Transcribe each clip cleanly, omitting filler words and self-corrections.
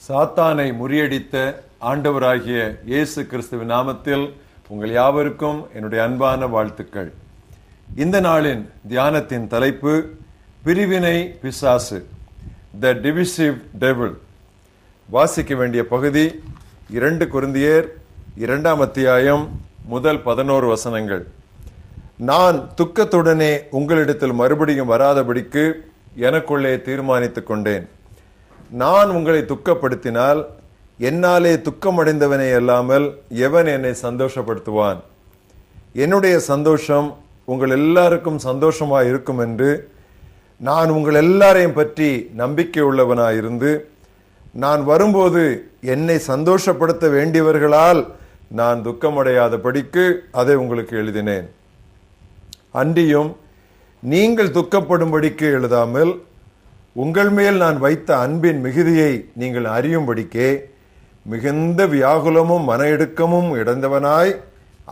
சாத்தானை முறியடித்த ஆண்டவராகிய இயேசு கிறிஸ்துவின் நாமத்தில் உங்கள் யாவருக்கும் என்னுடைய அன்பான வாழ்த்துக்கள். இந்த நாளின் தியானத்தின் தலைப்பு பிரிவினை பிசாசு, த டிவிசிவ் டெவில். வாசிக்க வேண்டிய பகுதி 2 கொரிந்தியர் 2ஆம் அத்தியாயம் முதல் 11 வசனங்கள். நான் துக்கத்துடனே உங்களிடத்தில் மறுபடியும் வராதபடிக்கு எனக்குள்ளே தீர்மானித்துக் கொண்டேன். நான் உங்களை துக்கப்படுத்தினால் என்னாலே துக்கமடைந்தவனே அல்லாமல் எவன் என்னை சந்தோஷப்படுத்துவான்? என்னுடைய சந்தோஷம் உங்கள் எல்லாருக்கும் சந்தோஷமாக இருக்கும் என்று நான் உங்கள் எல்லாரையும் பற்றி நம்பிக்கை உள்ளவனாயிருந்து, நான் வரும்போது என்னை சந்தோஷப்படுத்த வேண்டியவர்களால் நான் துக்கமடையாதபடிக்கு அதை உங்களுக்கு எழுதினேன். அன்றியும் நீங்கள் துக்கப்படும்படிக்கு எழுதாமல் உங்கள் மேல் நான் வைத்த அன்பின் மிகுதியை நீங்கள் அறியும்படிக்கே மிகுந்த வியாகுலமும் மன இடுக்கமும் இடந்தவனாய்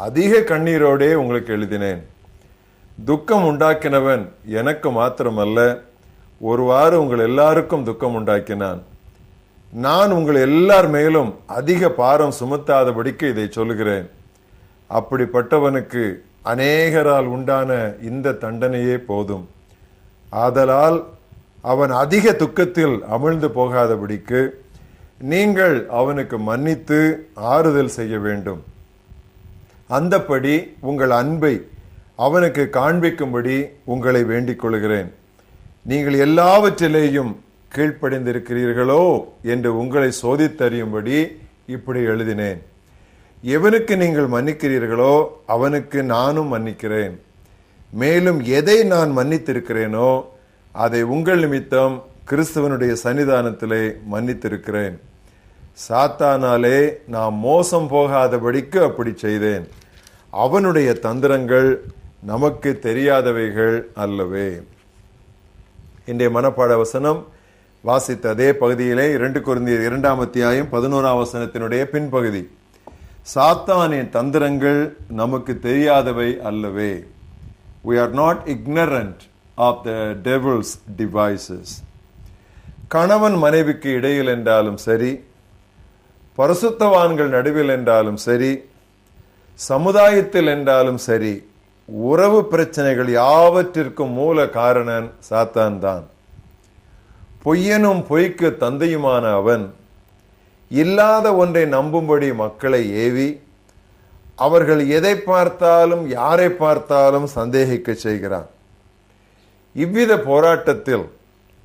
அதிக கண்ணீரோடே உங்களுக்கு எழுதினேன். துக்கம் உண்டாக்கினவன் எனக்கு மாத்திரமல்ல, ஒருவாறு உங்கள் எல்லாருக்கும் துக்கம் உண்டாக்கினான். நான் உங்கள் எல்லார் மேலும் அதிக பாரம் சுமத்தாதபடிக்கு இதை சொல்லுகிறேன். அப்படிப்பட்டவனுக்கு அநேகரால் உண்டான இந்த தண்டனையே போதும். ஆதலால் அவன் அதிக துக்கத்தில் அமிழ்ந்து போகாதபடிக்கு நீங்கள் அவனுக்கு மன்னித்து ஆறுதல் செய்ய வேண்டும். அந்தப்படி உங்கள் அன்பை அவனுக்கு காண்பிக்கும்படி உங்களை வேண்டிக் கொள்கிறேன். நீங்கள் எல்லாவற்றிலேயும் கீழ்ப்படிந்திருக்கிறீர்களோ என்று உங்களை சோதித்தறியும்படி இப்படி எழுதினேன். எவனுக்கு நீங்கள் மன்னிக்கிறீர்களோ அவனுக்கு நானும் மன்னிக்கிறேன். மேலும் எதை நான் மன்னித்திருக்கிறேனோ அதை உங்கள் நிமித்தம் கிறிஸ்துவனுடைய சன்னிதானத்திலே மன்னித்திருக்கிறேன். சாத்தானாலே நாம் மோசம் போகாதபடிக்கு அப்படி செய்தேன். அவனுடைய தந்திரங்கள் நமக்கு தெரியாதவைகள் அல்லவே. இன்றைய மனப்பாட வசனம் வாசித்த அதே பகுதியிலே 2 கொரிந்தியர் 2ஆம் அத்தியாயம் 11ஆம் வசனத்தினுடைய பின்பகுதி. சாத்தானின் தந்திரங்கள் நமக்கு தெரியாதவை அல்லவே. We are not ignorant of the devil's devices. கணவன் மனைவிக்கு இடையில் என்றாலும் சரி, பரிசுத்தவான்கள் நடுவில் என்றாலும் சரி, சமுதாயத்தில் என்றாலும் சரி, உறவு பிரச்சனைகள் யாவற்றிற்கும் மூல காரணன் சாத்தான் தான். பொய்யனும் பொய்க்கு தந்தையுமான அவன் இல்லாத ஒன்றை நம்பும்படி மக்களை ஏவி அவர்கள் எதை பார்த்தாலும் யாரை பார்த்தாலும் சந்தேகிக்க செய்கிறான். இவ்வித போராட்டத்தில்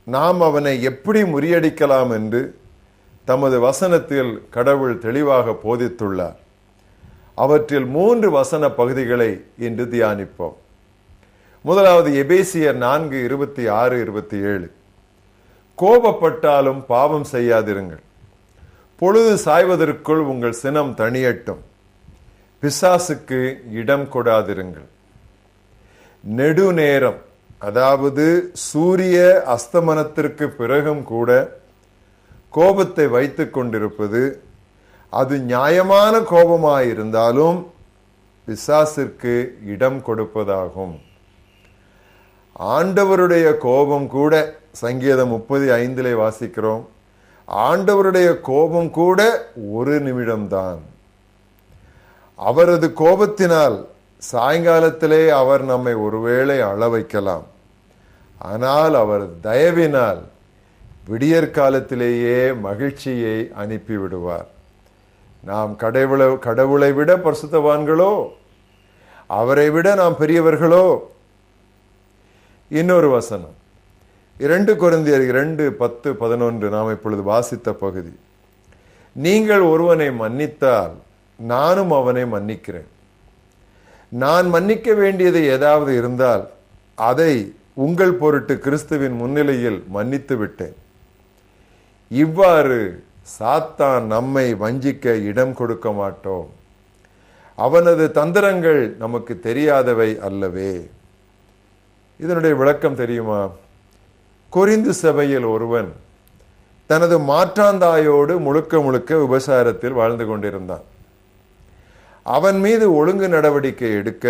நாம் அவனை எப்படி முறியடிக்கலாம் என்று தமது வசனத்தில் கடவுள் தெளிவாக போதித்துள்ளார். அவற்றில் 3 வசன பகுதிகளை இன்று தியானிப்போம். முதலாவது எபேசியர் 4:26-27. கோபப்பட்டாலும் பாவம் செய்யாதிருங்கள், பொழுது சாய்வதற்குள் உங்கள் சினம் தணியட்டும், பிசாசுக்கு இடம் கொடாதிருங்கள். நெடுநேரம், அதாவது சூரிய அஸ்தமனத்திற்கு பிறகும் கூட கோபத்தை வைத்துக் கொண்டிருப்பது, அது நியாயமான கோபமாயிருந்தாலும் பிசாசிற்கு இடம் கொடுப்பதாகும். ஆண்டவருடைய கோபம் கூட, சங்கீதம் 35 வாசிக்கிறோம், ஆண்டவருடைய கோபம் கூட 1 நிமிடம்தான். அவரது கோபத்தினால் சாயங்காலத்திலே அவர் நம்மை ஒருவேளை அழ வைக்கலாம். ஆனால் அவர் தயவினால் விடியற்காலத்திலேயே மகிழ்ச்சியை அனுப்பிவிடுவார். நாம் கடவுளை விட பரிசுத்தவான்களோ, அவரை விட நாம் பெரியவர்களோ? இன்னொரு வசனம் 2 கொரிந்தியர் 2:10-11 நாம் இப்பொழுது வாசித்த பகுதி. நீங்கள் ஒருவனை மன்னித்தால் நானும் அவனை மன்னிக்கிறேன். நான் மன்னிக்க வேண்டியது ஏதாவது இருந்தால் அதை உங்கள் பொருட்டு கிறிஸ்துவின் முன்னிலையில் மன்னித்து விட்டேன். இவ்வாறு சாத்தான் நம்மை வஞ்சிக்க இடம் கொடுக்க மாட்டோம். அவனது தந்திரங்கள் நமக்கு தெரியாதவை அல்லவே. இதனுடைய விளக்கம் தெரியுமா? கொரிந்து சபையில் ஒருவன் தனது மாற்றாந்தாயோடு முழுக்க விபசாரத்தில் வாழ்ந்து கொண்டிருந்தான். அவன் மீது ஒழுங்கு நடவடிக்கை எடுக்க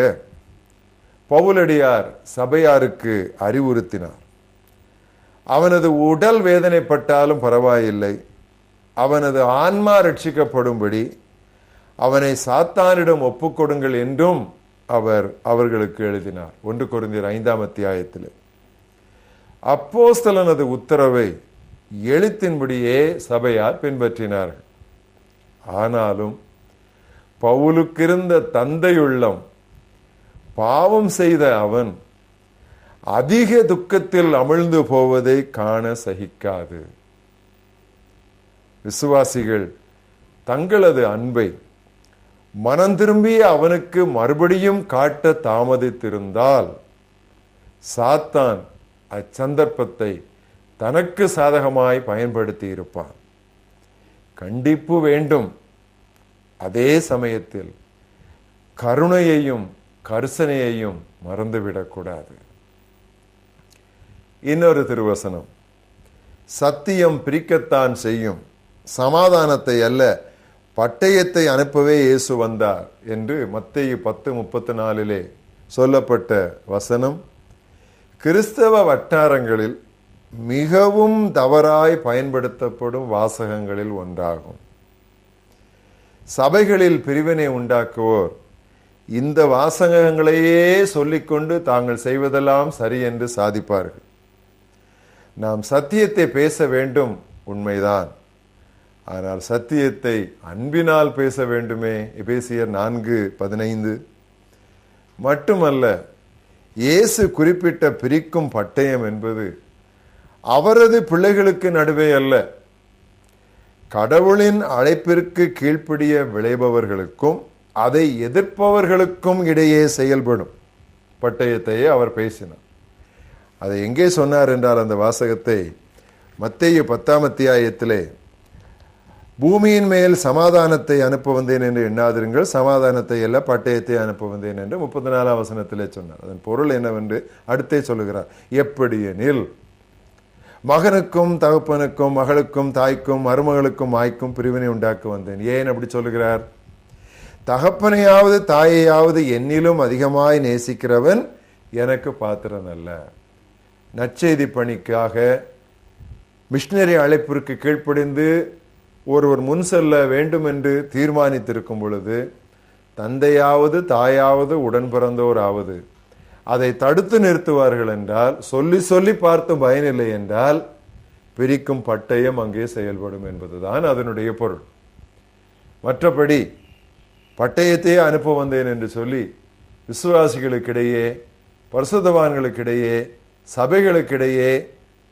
பவுலடியார் சபையாருக்கு அறிவுறுத்தினார். அவனது உடல் வேதனைப்பட்டாலும் பரவாயில்லை, அவனது ஆன்மா ரட்சிக்கப்படும்படி அவனை சாத்தானிடம் ஒப்புக்கொடுங்கள் என்றும் அவர் அவர்களுக்கு எழுதினார். 1 கொரிந்தியர் 5ஆம் அத்தியாயத்தில் அப்போஸ்தலனது உத்தரவை எழுத்தின்படியே சபையார் பின்பற்றினார்கள். ஆனாலும் பவுலுக்கிருந்த தந்தையுள்ளம் பாவம் செய்த அவன் அதிக துக்கத்தில் அமிழ்ந்து போவதை காண சகிக்காது. விசுவாசிகள் தங்களது அன்பை மனம் திரும்பிய அவனுக்கு மறுபடியும் காட்ட தாமதித்திருந்தால் சாத்தான் அச்சந்தர்ப்பத்தை தனக்கு சாதகமாய் பயன்படுத்தி இருப்பான். கண்டிப்பு வேண்டும். அதே சமயத்தில் கருணையையும் கரிசனையையும் மறந்துவிடக்கூடாது. இன்னொரு திருவசனம், சத்தியம் பிரிக்கத்தான் செய்யும், சமாதானத்தை அல்ல பட்டயத்தை அனுப்பவே இயேசு வந்தார் என்று மத்தேயு 10:34 சொல்லப்பட்ட வசனம் கிறிஸ்தவ வட்டாரங்களில் மிகவும் தவறாய் பயன்படுத்தப்படும் வாசகங்களில் ஒன்றாகும். சபைகளில் பிரிவினை உண்டாக்குவோர் இந்த வாசகங்களையே சொல்லிக்கொண்டு தாங்கள் செய்வதெல்லாம் சரி என்று சாதிப்பார்கள். நாம் சத்தியத்தை பேச வேண்டும், உண்மைதான். ஆனால் சத்தியத்தை அன்பினால் பேச வேண்டுமே. எபேசியர் 4:15. மட்டுமல்ல, இயேசு குறிப்பிட்ட பிரிக்கும் பட்டயம் என்பது அவரது பிள்ளைகளுக்கு நடுவே அல்ல, கடவுளின் அழைப்பிற்கு கீழ்ப்படிய விளைபவர்களுக்கும் அதை எதிர்ப்பவர்களுக்கும் இடையே செயல்படும் பட்டயத்தையே அவர் பேசினார். அதை எங்கே சொன்னார் என்றால், அந்த வாசகத்தை மத்தேயு 10ஆம் அத்தியாயத்திலே பூமியின் மேல் சமாதானத்தை அனுப்ப வந்தேன் என்று எண்ணாதிருங்கள், சமாதானத்தை அல்ல பட்டயத்தை அனுப்ப வந்தேன் என்று 34ஆம் வசனத்திலே சொன்னார். அதன் பொருள் என்னவென்று அடுத்தே சொல்லுகிறார். எப்படி எனில், மகனுக்கும் தகப்பனுக்கும் மகளுக்கும் தாய்க்கும் மருமகளுக்கும் ஆய்க்கும் பிரிவினை உண்டாக்க வந்தேன். ஏன் அப்படி சொல்லுகிறார்? தகப்பனையாவது தாயையாவது என்னிலும் அதிகமாய் நேசிக்கிறவன் எனக்கு பாத்திரன் அல்ல. நற்செய்தி பணிக்காக மிஷனரி அழைப்பிற்கு கீழ்ப்படிந்து ஒருவர் முன் செல்ல வேண்டும் என்று தீர்மானித்திருக்கும் பொழுது தந்தையாவது தாயாவது உடன் பிறந்தோராவது அதை தடுத்து நிறுத்துவார்கள் என்றால், சொல்லி சொல்லி பார்த்தும் பயனில்லை என்றால், பிரிக்கும் பட்டயம் அங்கே செயல்படும் என்பதுதான் அதனுடைய பொருள். மற்றபடி பட்டயத்தையே அனுப்ப வந்தேன் என்று சொல்லி விசுவாசிகளுக்கிடையே, பரிசுத்தவான்களுக்கிடையே, சபைகளுக்கிடையே,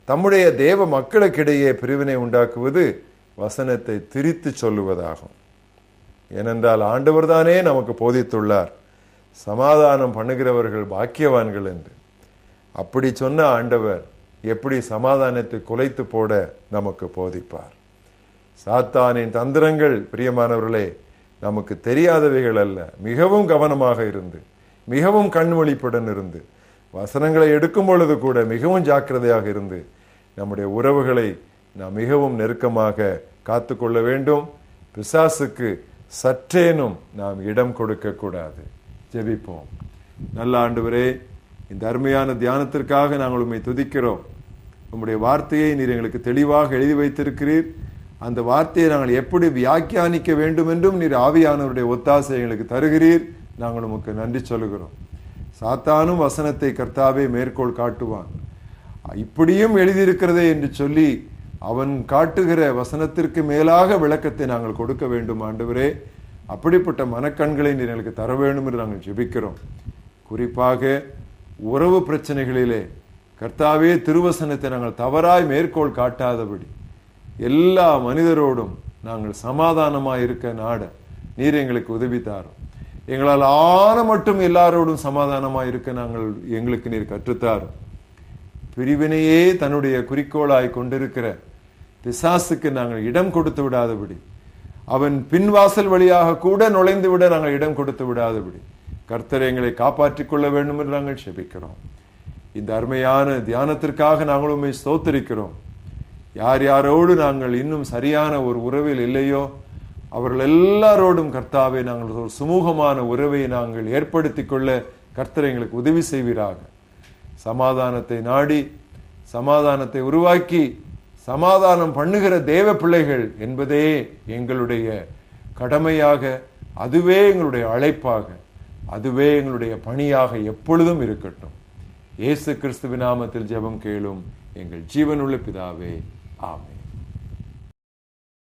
தம்முடைய தேவ மக்களுக்கிடையே பிரிவினை உண்டாக்குவது வசனத்தை திரித்து சொல்லுவதாகும். ஏனென்றால் ஆண்டவர் தானே நமக்கு போதித்துள்ளார், சமாதானம் பண்ணுகிறவர்கள் பாக்கியவான்கள் என்று. அப்படி சொன்ன ஆண்டவர் எப்படி சமாதானத்தை குலைத்து போட நமக்கு போதிப்பார்? சாத்தானின் தந்திரங்கள் பிரியமானவர்களே நமக்கு தெரியாதவைகள் அல்ல. மிகவும் கவனமாக இருந்து, மிகவும் கண்மொழிப்புடன் இருந்து, வசனங்களை எடுக்கும் பொழுது கூட மிகவும் ஜாக்கிரதையாக இருந்து நம்முடைய உறவுகளை நாம் மிகவும் நெருக்கமாக காத்து கொள்ள வேண்டும். பிசாசுக்கு சற்றேனும் நாம் இடம் கொடுக்க கூடாது. ஜெபிப்போம். நல்ல ஆண்டவரே, இந்த அருமையான தியானத்திற்காக நாங்கள் உம்மை துதிக்கிறோம். உம்முடைய வார்த்தையை நீர் எங்களுக்கு தெளிவாக எழுதி வைத்திருக்கிறீர். அந்த வார்த்தையை நாங்கள் எப்படி வியாக்கியானிக்க வேண்டும் என்றும் நீர் ஆவியானவருடைய ஒத்தாசை எங்களுக்கு தருகிறீர். நாங்கள் உமக்கு நன்றி சொல்லுகிறோம். சாத்தானும் வசனத்தை கர்த்தாவே மேற்கோள் காட்டுவான். இப்படியும் எழுதியிருக்கிறதே என்று சொல்லி அவன் காட்டுகிற வசனத்திற்கு மேலாக விளக்கத்தை நாங்கள் கொடுக்க வேண்டும். ஆண்டவரே, அப்படிப்பட்ட மனக்கண்களை நீர் எங்களுக்கு தர வேண்டும் என்று நாங்கள் ஜெபிக்கிறோம். குறிப்பாக உறவு பிரச்சனைகளிலே கர்த்தாவே திருவசனத்தை நாங்கள் தவறாய் மேற்கோள் காட்டாதபடி எல்லா மனிதரோடும் நாங்கள் சமாதானமாய் இருக்க நாட நீர் எங்களுக்கு உதவி தாரும். எங்களால் ஆன மட்டும் எல்லாரோடும் சமாதானமாய் இருக்க எங்களுக்கு நீர் கற்றுத்தாரும். பிரிவினையே தன்னுடைய குறிக்கோளாய் கொண்டிருக்கிற பிசாசுக்கு நாங்கள் இடம் கொடுத்து விடாதபடி, அவன் பின்வாசல் வழியாக கூட நுழைந்து விட நாங்கள் இடம் கொடுத்து விடாதபடி கர்த்தர் எங்களை காப்பாற்றிக் கொள்ள வேண்டும் என்று நாங்கள் செபிக்கிறோம். இந்த அருமையான தியானத்திற்காக நாங்கள் உம்மை ஸ்தோத்திரிக்கிறோம். யார் யாரோடு நாங்கள் இன்னும் சரியான ஒரு உறவில் இல்லையோ அவர்கள் எல்லாரோடும் கர்த்தாவே நாங்கள் ஒரு சுமூகமான உறவை நாங்கள் ஏற்படுத்தி கொள்ள கர்த்தர் எங்களுக்கு உதவி செய்வீராக. சமாதானத்தை நாடி, சமாதானத்தை உருவாக்கி, சமாதானம் பண்ணுகிற தேவ பிள்ளைகள் என்பதே எங்களுடைய கடமையாக, அதுவே எங்களுடைய அழைப்பாக, அதுவே எங்களுடைய பணியாக எப்பொழுதும் இருக்கட்டும். இயேசு கிறிஸ்துவின் நாமத்தில் ஜெபம் கேளும் எங்கள் ஜீவனுள்ள பிதாவே, ஆமென்.